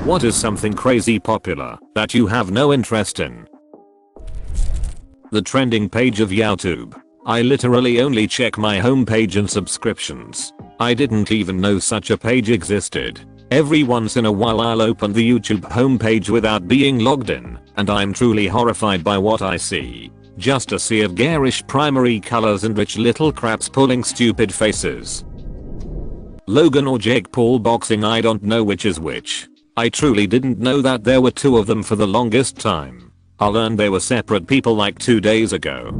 What is something crazy popular that you have no interest in? The trending page of YouTube. I literally only check my homepage and subscriptions. I didn't even know such a page existed. Every once in a while I'll open the YouTube homepage without being logged in, and I'm truly horrified by what I see. Just a sea of garish primary colors and rich little craps pulling stupid faces. Logan or Jake Paul boxing, I don't know which is which. I truly didn't know that there were two of them for the longest time. I learned they were separate people like 2 days ago.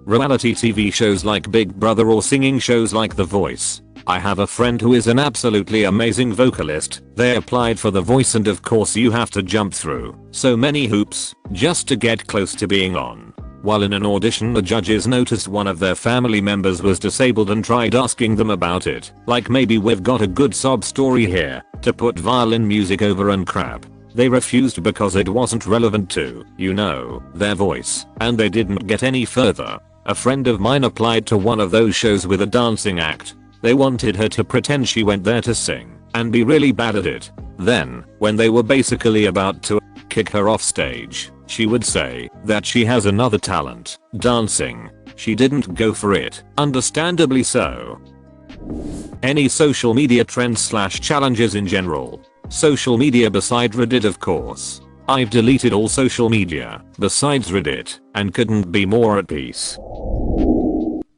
Reality TV shows like Big Brother or singing shows like The Voice. I have a friend who is an absolutely amazing vocalist. They applied for The Voice and of course you have to jump through so many hoops just to get close to being on. While in an audition, the judges noticed one of their family members was disabled and tried asking them about it. Like, maybe we've got a good sob story here to put violin music over and crap. They refused because it wasn't relevant to, you know, their voice, and they didn't get any further. A friend of mine applied to one of those shows with a dancing act. They wanted her to pretend she went there to sing and be really bad at it. Then, when they were basically about to kick her off stage, she would say that she has another talent, dancing. She didn't go for it, understandably so. Any social media trends / challenges in general? Social media beside Reddit, of course. I've deleted all social media besides Reddit and couldn't be more at peace.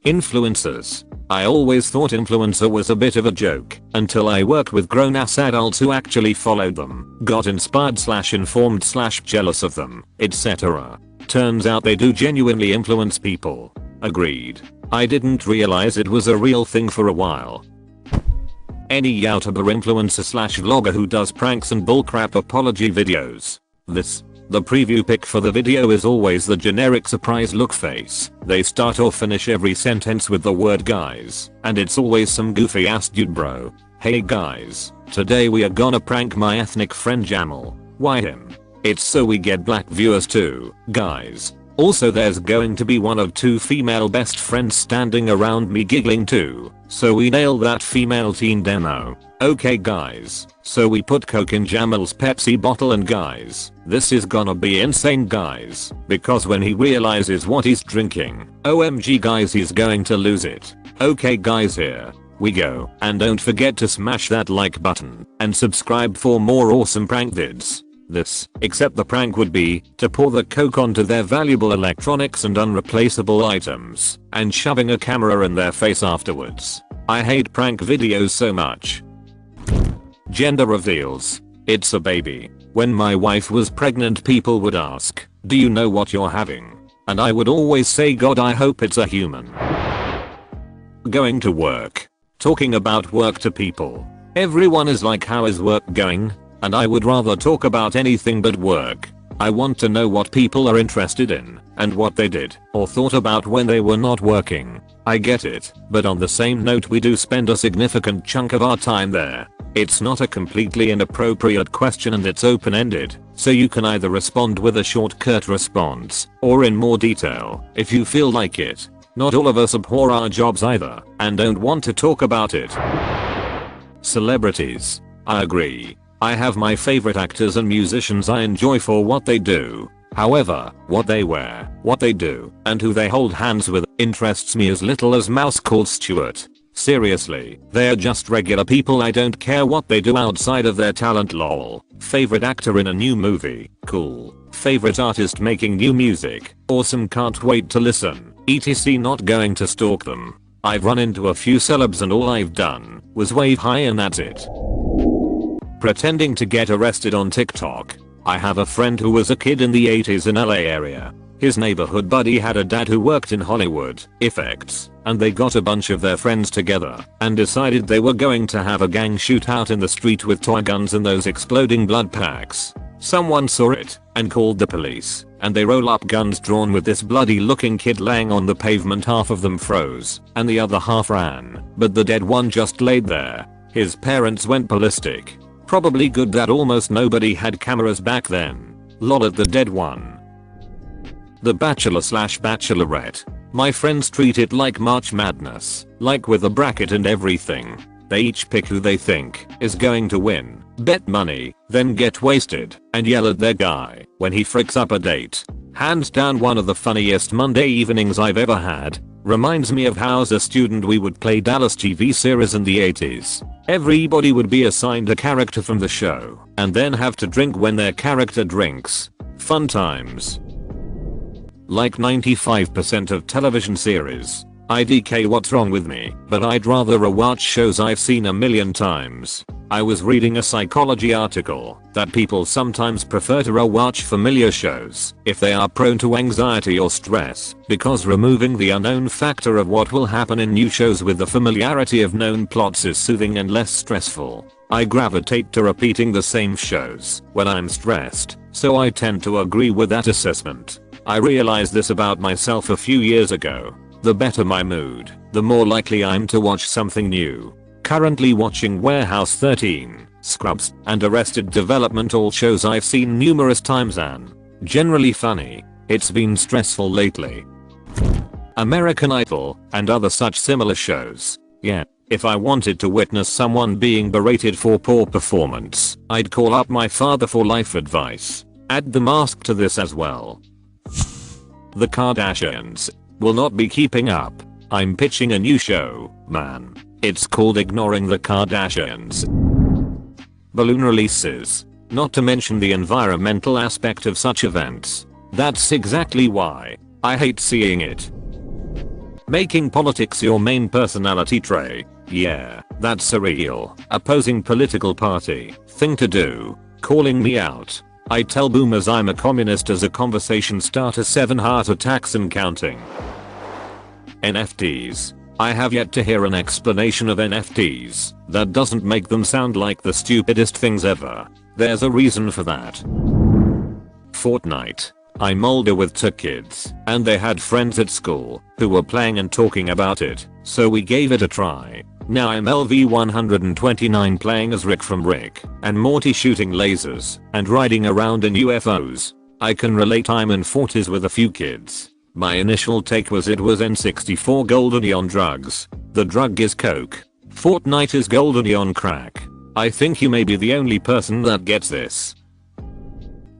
Influencers. I always thought influencer was a bit of a joke until I worked with grown-ass adults who actually followed them, got inspired / informed / jealous of them, etc. Turns out they do genuinely influence people. Agreed. I didn't realize it was a real thing for a while. Any YouTuber, influencer / vlogger who does pranks and bullcrap apology videos. The preview pic for the video is always the generic surprise look face. They start or finish every sentence with the word guys, and it's always some goofy ass dude bro. Hey guys, today we are gonna prank my ethnic friend Jamal. Why him? It's so we get black viewers too, guys. Also there's going to be one of 2 female best friends standing around me giggling too, so we nail that female teen demo. Okay guys, so we put Coke in Jamal's Pepsi bottle and guys, this is gonna be insane guys, because when he realizes what he's drinking, OMG guys, he's going to lose it. Okay guys, here we go, and don't forget to smash that like button and subscribe for more awesome prank vids. Except the prank would be to pour the Coke onto their valuable electronics and unreplaceable items and shoving a camera in their face afterwards. I hate prank videos so much. Gender reveals. It's a baby. When my wife was pregnant, people would ask, "Do you know what you're having?" And I would always say, "God, I hope it's a human." Going to work. Talking about work to people. Everyone is like, "How is work going?" And I would rather talk about anything but work. I want to know what people are interested in and what they did or thought about when they were not working. I get it, but on the same note, we do spend a significant chunk of our time there. It's not a completely inappropriate question and it's open-ended, so you can either respond with a short curt response or in more detail if you feel like it. Not all of us abhor our jobs either and don't want to talk about it. Celebrities. I agree. I have my favorite actors and musicians I enjoy for what they do. However, what they wear, what they do, and who they hold hands with interests me as little as mouse called Stuart. Seriously, they're just regular people. I don't care what they do outside of their talent, lol. Favorite actor in a new movie? Cool. Favorite artist making new music? Awesome, can't wait to listen. etc. Not going to stalk them. I've run into a few celebs and all I've done was wave hi and that's it. Pretending to get arrested on TikTok. I have a friend who was a kid in the 80s in LA area. His neighborhood buddy had a dad who worked in Hollywood effects, and they got a bunch of their friends together and decided they were going to have a gang shootout in the street with toy guns and those exploding blood packs. Someone saw it and called the police, and they roll up guns drawn with this bloody looking kid laying on the pavement. Half of them froze and the other half ran, but the dead one just laid there. His parents went ballistic. Probably good that almost nobody had cameras back then. Lol at the dead one. The Bachelor / Bachelorette. My friends treat it like March Madness, like with a bracket and everything. They each pick who they think is going to win, bet money, then get wasted and yell at their guy when he fricks up a date. Hands down one of the funniest Monday evenings I've ever had. Reminds me of how as a student we would play Dallas TV series in the 80s. Everybody would be assigned a character from the show and then have to drink when their character drinks. Fun times. Like 95% of television series. IDK what's wrong with me, but I'd rather rewatch shows I've seen a million times. I was reading a psychology article that people sometimes prefer to rewatch familiar shows if they are prone to anxiety or stress, because removing the unknown factor of what will happen in new shows with the familiarity of known plots is soothing and less stressful. I gravitate to repeating the same shows when I'm stressed, so I tend to agree with that assessment. I realized this about myself a few years ago. The better my mood, the more likely I'm to watch something new. Currently watching Warehouse 13, Scrubs, and Arrested Development, all shows I've seen numerous times and generally funny. It's been stressful lately. American Idol, and other such similar shows. Yeah, if I wanted to witness someone being berated for poor performance, I'd call up my father for life advice. Add The Mask to this as well. The Kardashians will not be keeping up. I'm pitching a new show, man. It's called Ignoring the Kardashians. Balloon releases. Not to mention the environmental aspect of such events. That's exactly why I hate seeing it. Making politics your main personality trait. Yeah, that's surreal. Opposing political party. Thing to do. Calling me out. I tell boomers I'm a communist as a conversation starter. 7 heart attacks and counting. NFTs. I have yet to hear an explanation of NFTs that doesn't make them sound like the stupidest things ever. There's a reason for that. Fortnite. I'm older with 2 kids, and they had friends at school who were playing and talking about it, so we gave it a try. Now I'm LV129 playing as Rick from Rick and Morty, shooting lasers and riding around in UFOs. I can relate. I'm in 40s with a few kids. My initial take was it was N64 Goldeny on drugs. The drug is coke. Fortnite is Goldeny on crack. I think you may be the only person that gets this.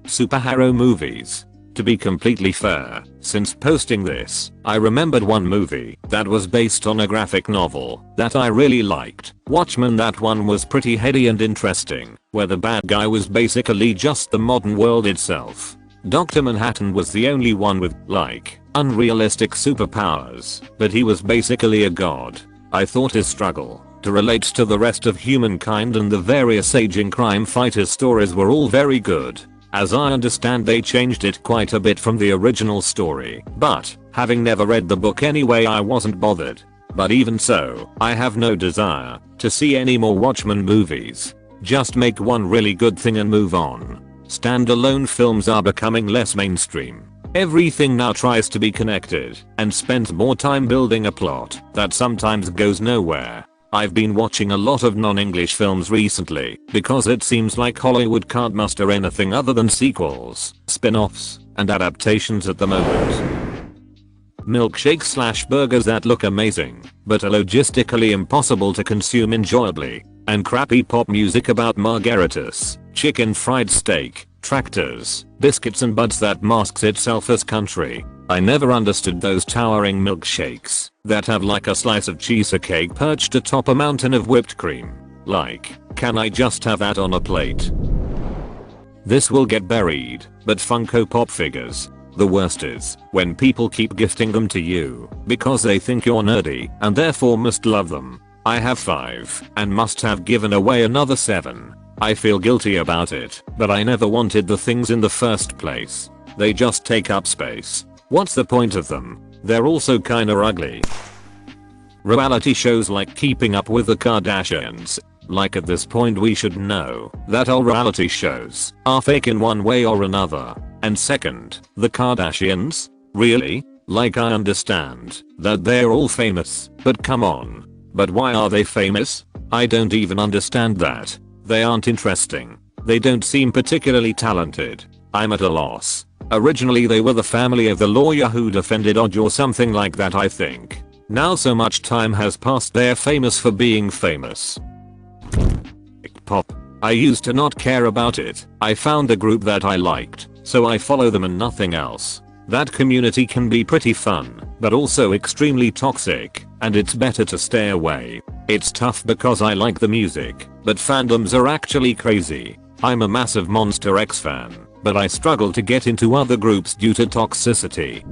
Superhero movies. To be completely fair, since posting this, I remembered one movie that was based on a graphic novel that I really liked. Watchmen. That one was pretty heady and interesting, where the bad guy was basically just the modern world itself. Dr. Manhattan was the only one with, like, unrealistic superpowers, but he was basically a god. I thought his struggle to relate to the rest of humankind and the various aging crime fighters stories were all very good. As I understand, they changed it quite a bit from the original story, but having never read the book anyway, I wasn't bothered. But even so, I have no desire to see any more Watchmen movies. Just make one really good thing and move on. Standalone films are becoming less mainstream. Everything now tries to be connected and spends more time building a plot that sometimes goes nowhere. I've been watching a lot of non-English films recently because it seems like Hollywood can't muster anything other than sequels, spin-offs, and adaptations at the moment. Milkshakes / burgers that look amazing, but are logistically impossible to consume enjoyably, and crappy pop music about margaritas, chicken fried steak, tractors, biscuits and buds that masks itself as country. I never understood those towering milkshakes that have like a slice of cheesecake perched atop a mountain of whipped cream. Like, can I just have that on a plate? This will get buried, but Funko Pop figures. The worst is when people keep gifting them to you because they think you're nerdy and therefore must love them. I have 5 and must have given away another 7. I feel guilty about it, but I never wanted the things in the first place. They just take up space. What's the point of them? They're also kinda ugly. Reality shows like Keeping Up with the Kardashians. Like, at this point we should know that all reality shows are fake in one way or another. And second, the Kardashians? Really? Like, I understand that they're all famous, but come on. But why are they famous? I don't even understand that. They aren't interesting. They don't seem particularly talented. I'm at a loss. Originally they were the family of the lawyer who defended Odge or something like that, I think. Now so much time has passed, they're famous for being famous. Pop. I used to not care about it. I found a group that I liked, so I follow them and nothing else. That community can be pretty fun, but also extremely toxic, and it's better to stay away. It's tough because I like the music, but fandoms are actually crazy. I'm a massive Monster X fan, but I struggle to get into other groups due to toxicity.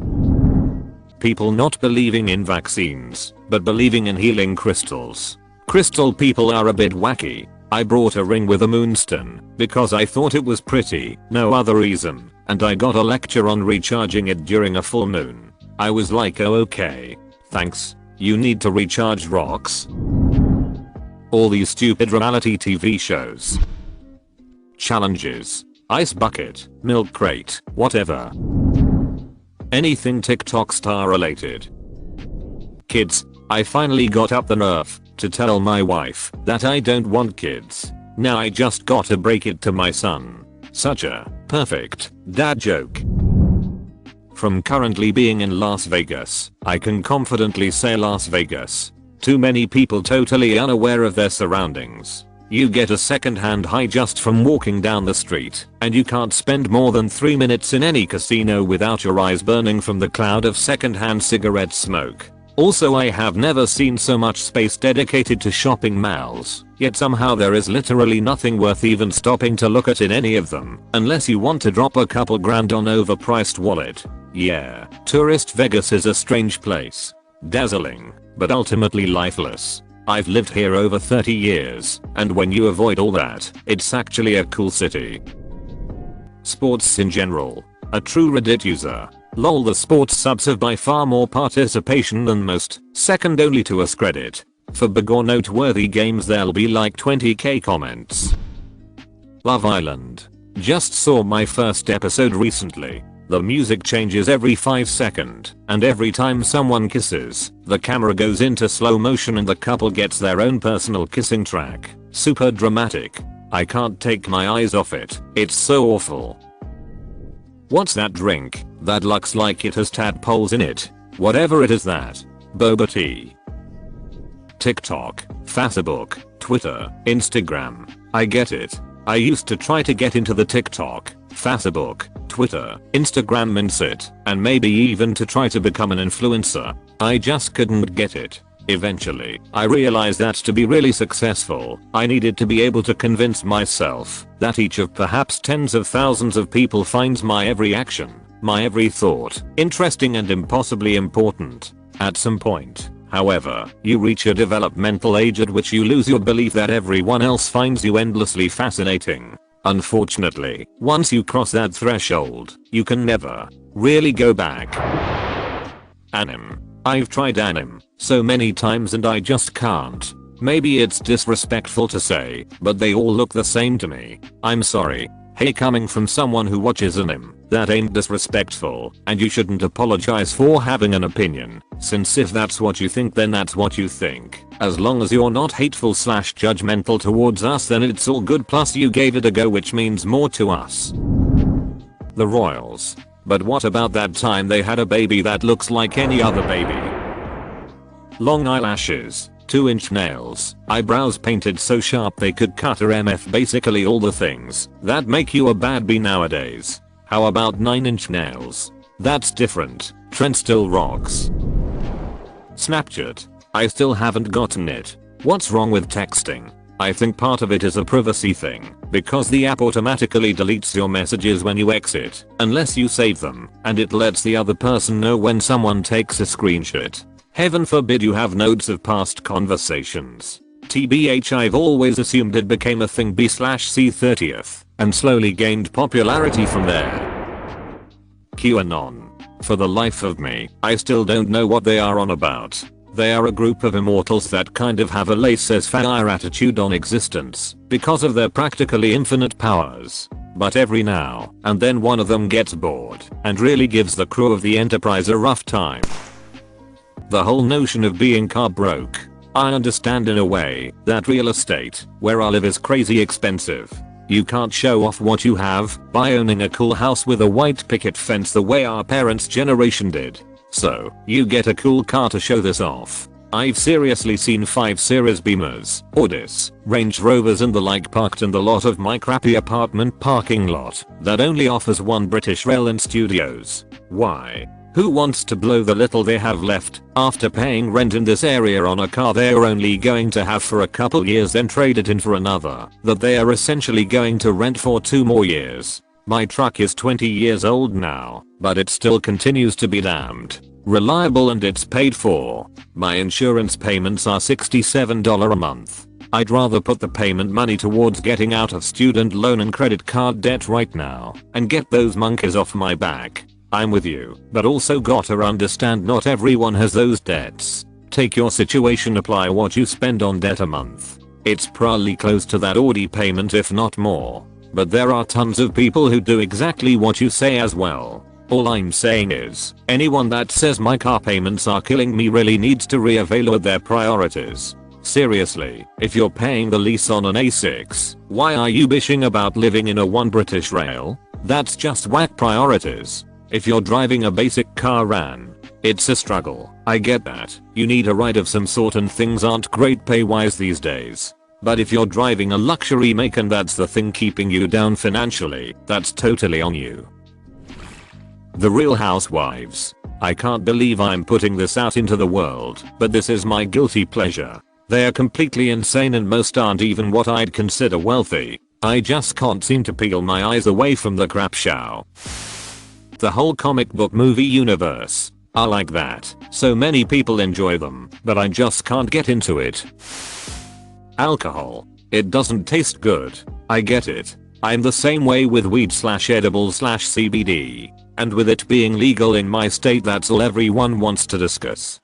People not believing in vaccines, but believing in healing crystals. Crystal people are a bit wacky. I brought a ring with a moonstone because I thought it was pretty, no other reason, and I got a lecture on recharging it during a full moon. I was like, oh okay, thanks, you need to recharge rocks. All these stupid reality TV shows. Challenges. Ice bucket, milk crate, whatever. Anything TikTok star related. Kids. I finally got up the nerve to tell my wife that I don't want kids. Now I just gotta break it to my son. Such a perfect dad joke. From currently being in Las Vegas, I can confidently say Las Vegas. Too many people totally unaware of their surroundings. You get a second-hand high just from walking down the street, and you can't spend more than 3 minutes in any casino without your eyes burning from the cloud of second-hand cigarette smoke. Also, I have never seen so much space dedicated to shopping malls, yet somehow there is literally nothing worth even stopping to look at in any of them, unless you want to drop a couple grand on overpriced wallet. Yeah, tourist Vegas is a strange place. Dazzling, but ultimately lifeless. I've lived here over 30 years, and when you avoid all that, it's actually a cool city. Sports in general. A true Reddit user. Lol, the sports subs have by far more participation than most, second only to us credit. For big or noteworthy games there'll be like 20k comments. Love Island. Just saw my first episode recently. The music changes every 5 seconds, and every time someone kisses, the camera goes into slow motion and the couple gets their own personal kissing track. Super dramatic. I can't take my eyes off it, it's so awful. What's that drink that looks like it has tadpoles in it? Whatever it is that. Boba tea. TikTok, Facebook, Twitter, Instagram. I get it. I used to try to get into the TikTok, Facebook, Twitter, Instagram mindset, and maybe even to try to become an influencer. I just couldn't get it. Eventually, I realized that to be really successful, I needed to be able to convince myself that each of perhaps tens of thousands of people finds my every action, my every thought, interesting and impossibly important. At some point, however, you reach a developmental age at which you lose your belief that everyone else finds you endlessly fascinating. Unfortunately, once you cross that threshold, you can never really go back. Anime. I've tried anime so many times and I just can't. Maybe it's disrespectful to say, but they all look the same to me. I'm sorry. Hey, coming from someone who watches anime, that ain't disrespectful, and you shouldn't apologize for having an opinion, since if that's what you think then that's what you think. As long as you're not hateful / judgmental towards us then it's all good, plus you gave it a go, which means more to us. The Royals. But what about that time they had a baby that looks like any other baby? Long eyelashes, 2-inch nails, eyebrows painted so sharp they could cut her MF, basically all the things that make you a bad bee nowadays. How about 9-inch nails? That's different, trend still rocks. Snapchat. I still haven't gotten it. What's wrong with texting? I think part of it is a privacy thing, because the app automatically deletes your messages when you exit, unless you save them, and it lets the other person know when someone takes a screenshot. Heaven forbid you have notes of past conversations. TBH, I've always assumed it became a thing B/C30th, and slowly gained popularity from there. QAnon. For the life of me, I still don't know what they are on about. They are a group of immortals that kind of have a laissez-faire attitude on existence because of their practically infinite powers. But every now and then one of them gets bored and really gives the crew of the Enterprise a rough time. The whole notion of being car broke. I understand in a way that real estate, where I live, is crazy expensive. You can't show off what you have by owning a cool house with a white picket fence the way our parents' generation did. So, you get a cool car to show this off. I've seriously seen 5 Series Beamers, Audis, Range Rovers and the like parked in the lot of my crappy apartment parking lot that only offers one British Rail and Studios. Why? Who wants to blow the little they have left after paying rent in this area on a car they're only going to have for a couple years, then trade it in for another that they are essentially going to rent for 2 more years? My truck is 20 years old now, but it still continues to be damned reliable and it's paid for. My insurance payments are $67 a month. I'd rather put the payment money towards getting out of student loan and credit card debt right now and get those monkeys off my back. I'm with you, but also gotta understand not everyone has those debts. Take your situation, apply what you spend on debt a month. It's probably close to that Audi payment if not more. But there are tons of people who do exactly what you say as well. All I'm saying is, anyone that says my car payments are killing me really needs to reevaluate their priorities. Seriously, if you're paying the lease on an A6, why are you bitching about living in a one British Rail? That's just whack priorities. If you're driving a basic car ran, it's a struggle. I get that. You need a ride of some sort and things aren't great pay wise these days. But if you're driving a luxury make and that's the thing keeping you down financially, that's totally on you. The Real Housewives. I can't believe I'm putting this out into the world, but this is my guilty pleasure. They are completely insane and most aren't even what I'd consider wealthy. I just can't seem to peel my eyes away from the crap show. The whole comic book movie universe. I like that. So many people enjoy them, but I just can't get into it. Alcohol. It doesn't taste good. I get it. I'm the same way with weed / edible / CBD. And with it being legal in my state, that's all everyone wants to discuss.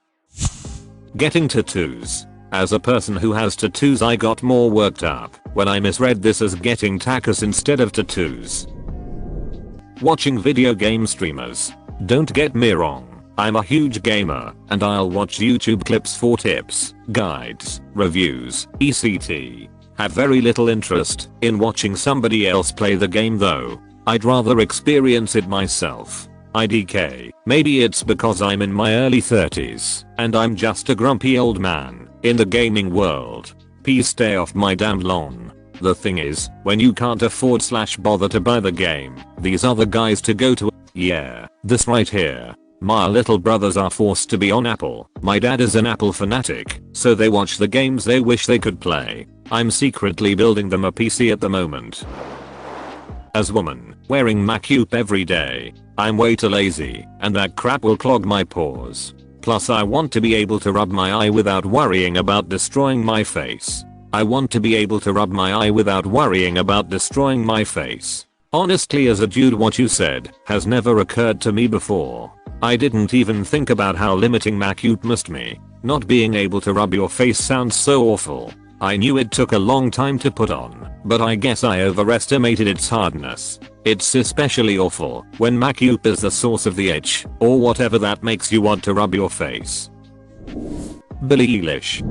Getting tattoos. As a person who has tattoos, I got more worked up when I misread this as getting tacos instead of tattoos. Watching video game streamers. Don't get me wrong, I'm a huge gamer and I'll watch YouTube clips for tips, guides, reviews, etc. Have very little interest in watching somebody else play the game though. I'd rather experience it myself. IDK. Maybe it's because I'm in my early 30s and I'm just a grumpy old man in the gaming world. Please stay off my damn lawn. The thing is, when you can't afford / bother to buy the game, these other guys to go to, yeah, this right here. My little brothers are forced to be on Apple. My dad is an Apple fanatic, so they watch the games they wish they could play. I'm secretly building them a PC at the moment. As woman, wearing makeup every day, I'm way too lazy, and that crap will clog my pores. Plus I want to be able to rub my eye without worrying about destroying my face. Honestly, as a dude, what you said has never occurred to me before. I didn't even think about how limiting makeup must be. Not being able to rub your face sounds so awful. I knew it took a long time to put on, but I guess I overestimated its hardness. It's especially awful when makeup is the source of the itch, or whatever that makes you want to rub your face. Billie Eilish.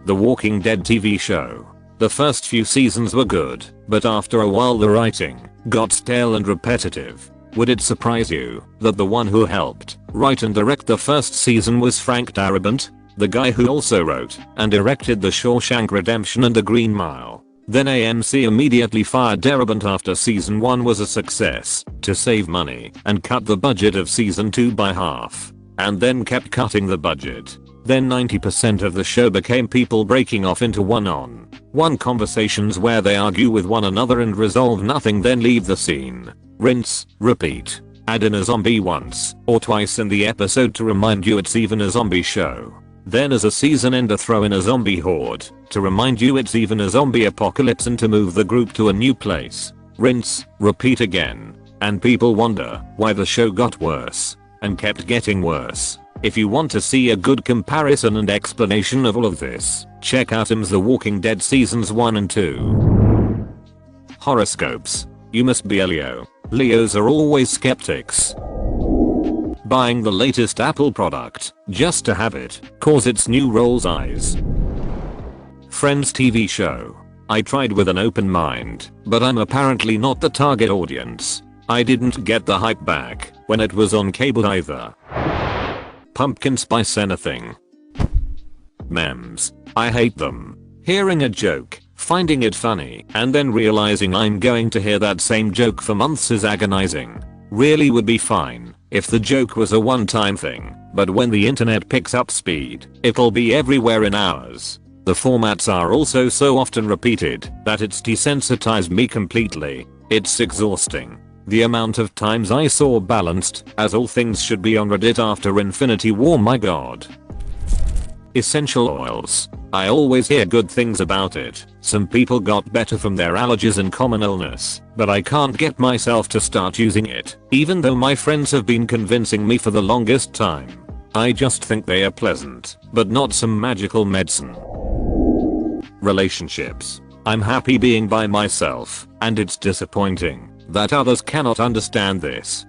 The Walking Dead TV show. The first few seasons were good, but after a while the writing got stale and repetitive. Would it surprise you that the one who helped write and direct the first season was Frank Darabont? The guy who also wrote and directed The Shawshank Redemption and The Green Mile. Then AMC immediately fired Darabont after season 1 was a success to save money and cut the budget of season 2 by half. And then kept cutting the budget. Then 90% of the show became people breaking off into one-on-one conversations where they argue with one another and resolve nothing, then leave the scene. Rinse, repeat. Add in a zombie once or twice in the episode to remind you it's even a zombie show. Then as a season ender throw in a zombie horde to remind you it's even a zombie apocalypse and to move the group to a new place. Rinse, repeat again. And people wonder why the show got worse and kept getting worse. If you want to see a good comparison and explanation of all of this, check out The Walking Dead seasons 1 and 2. Horoscopes. You must be a Leo. Leos are always skeptics. Buying the latest Apple product just to have it cause its new rolls eyes. Friends TV show. I tried with an open mind, but I'm apparently not the target audience. I didn't get the hype back when it was on cable either. pumpkin spice anything. Memes. I hate them. Hearing a joke, finding it funny, and then realizing I'm going to hear that same joke for months is agonizing. Really would be fine if the joke was a one-time thing, but when the internet picks up speed, it'll be everywhere in hours. The formats are also so often repeated that it's desensitized me completely. It's exhausting. The amount of times I saw balanced as all things should be on Reddit after Infinity War, my god. Essential oils. I always hear good things about it. Some people got better from their allergies and common illness, but I can't get myself to start using it, even though my friends have been convincing me for the longest time. I just think they are pleasant, but not some magical medicine. Relationships. I'm happy being by myself, and it's disappointing that others cannot understand this.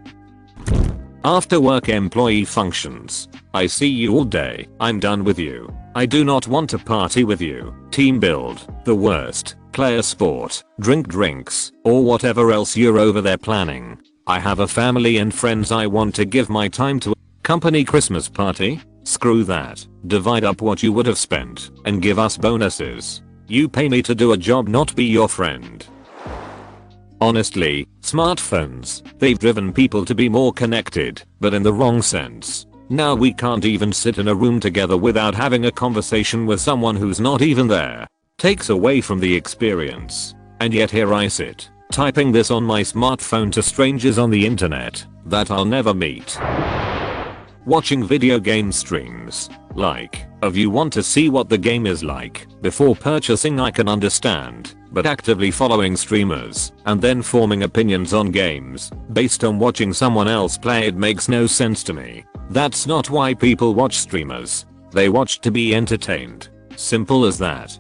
After work employee functions. I see you all day. I'm done with you. I do not want to party with you. Team build. The worst. Play a sport. Drink drinks. Or whatever else you're over there planning. I have a family and friends I want to give my time to. Company Christmas party? Screw that. Divide up what you would have spent and give us bonuses. You pay me to do a job, not be your friend. Honestly, smartphones, they've driven people to be more connected, but in the wrong sense. Now we can't even sit in a room together without having a conversation with someone who's not even there. Takes away from the experience. And yet here I sit, typing this on my smartphone to strangers on the internet that I'll never meet. Watching video game streams. Like, if you want to see what the game is like before purchasing, I can understand, but actively following streamers and then forming opinions on games based on watching someone else play, it makes no sense to me. That's not why people watch streamers. They watch to be entertained. Simple as that.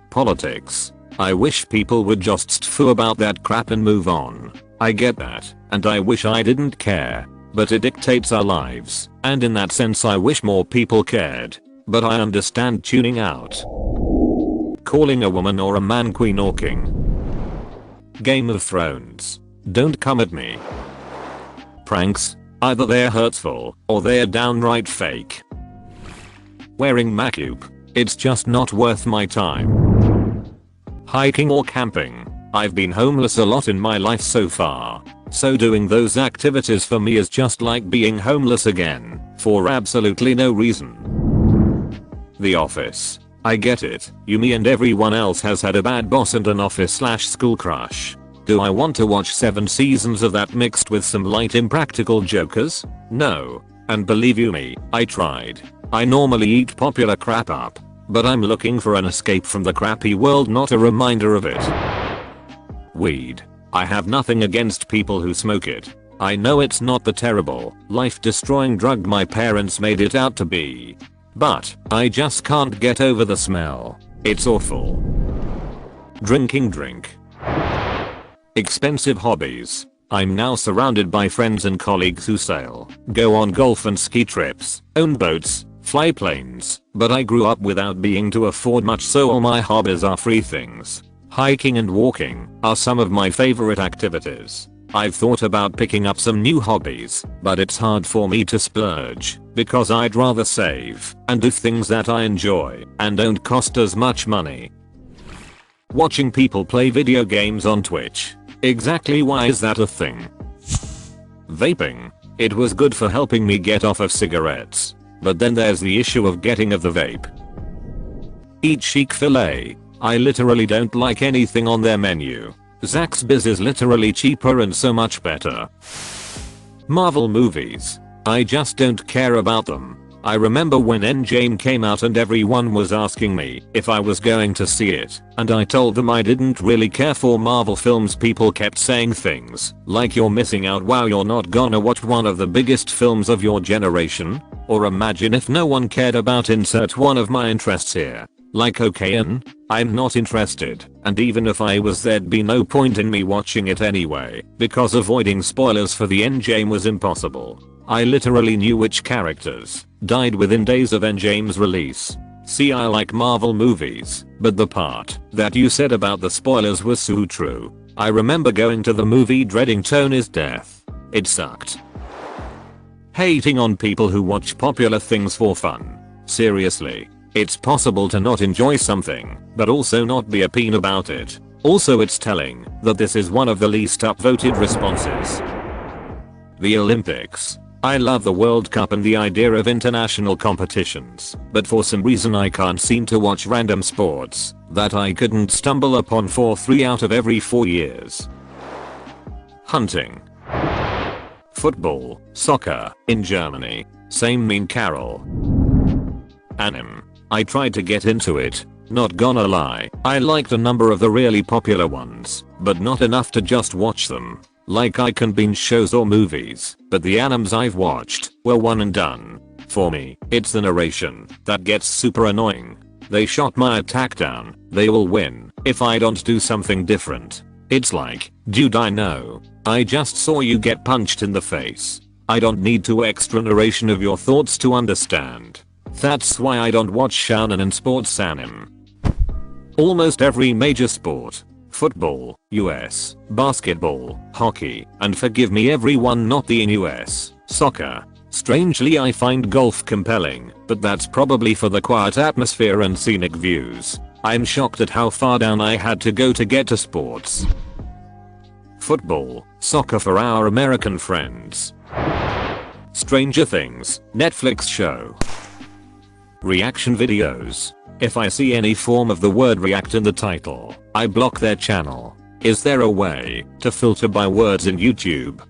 Politics. I wish people would just stfoo about that crap and move on. I get that, and I wish I didn't care. But it dictates our lives, and in that sense I wish more people cared. But I understand tuning out. Calling a woman or a man queen or king. Game of Thrones. Don't come at me. Pranks. Either they're hurtful or they're downright fake. Wearing makeup. It's just not worth my time. Hiking or camping. I've been homeless a lot in my life so far. So doing those activities for me is just like being homeless again, for absolutely no reason. The Office. I get it, you, me and everyone else has had a bad boss and an office/school crush. Do I want to watch 7 seasons of that mixed with some light impractical jokers? No. And believe you me, I tried. I normally eat popular crap up, but I'm looking for an escape from the crappy world, not a reminder of it. Weed. I have nothing against people who smoke it. I know it's not the terrible, life-destroying drug my parents made it out to be. But I just can't get over the smell. It's awful. Drinking drink. Expensive hobbies. I'm now surrounded by friends and colleagues who sail, go on golf and ski trips, own boats, fly planes, but I grew up without being to afford much, so all my hobbies are free things. Hiking and walking are some of my favorite activities. I've thought about picking up some new hobbies, but it's hard for me to splurge because I'd rather save and do things that I enjoy and don't cost as much money. Watching people play video games on Twitch. Exactly why is that a thing? Vaping. It was good for helping me get off of cigarettes, but then there's the issue of getting of the vape. Eat Chick-fil-A. I literally don't like anything on their menu. Zaxby's is literally cheaper and so much better. Marvel movies. I just don't care about them. I remember when Endgame came out and everyone was asking me if I was going to see it, and I told them I didn't really care for Marvel films. People kept saying things like, you're missing out, wow, you're not gonna watch one of the biggest films of your generation? Or imagine if no one cared about insert one of my interests here. Like, okay, I'm not interested, and even if I was, there'd be no point in me watching it anyway, because avoiding spoilers for the Endgame was impossible. I literally knew which characters died within days of Endgame's release. See, I like Marvel movies, but the part that you said about the spoilers was so true. I remember going to the movie dreading Tony's death. It sucked. Hating on people who watch popular things for fun. Seriously. It's possible to not enjoy something, but also not be a peen about it. Also, it's telling that this is one of the least upvoted responses. The Olympics. I love the World Cup and the idea of international competitions, but for some reason I can't seem to watch random sports that I couldn't stumble upon for 3 out of every 4 years. Hunting. Football, soccer, in Germany. Same mean Carol. Anime. I tried to get into it, not gonna lie. I liked a number of the really popular ones, but not enough to just watch them. Like I can binge shows or movies, but the animes I've watched were one and done. For me, it's the narration that gets super annoying. They shot my attack down, they will win if I don't do something different. It's like, dude, I know. I just saw you get punched in the face. I don't need 2 extra narration of your thoughts to understand. That's why I don't watch shonen and sports anime. Almost every major sport. Football, US, basketball, hockey, and forgive me everyone not the in US, soccer. Strangely I find golf compelling, but that's probably for the quiet atmosphere and scenic views. I'm shocked at how far down I had to go to get to sports. Football, soccer for our American friends. Stranger Things, Netflix show. Reaction videos. If I see any form of the word react in the title, I block their channel. Is there a way to filter by words in YouTube?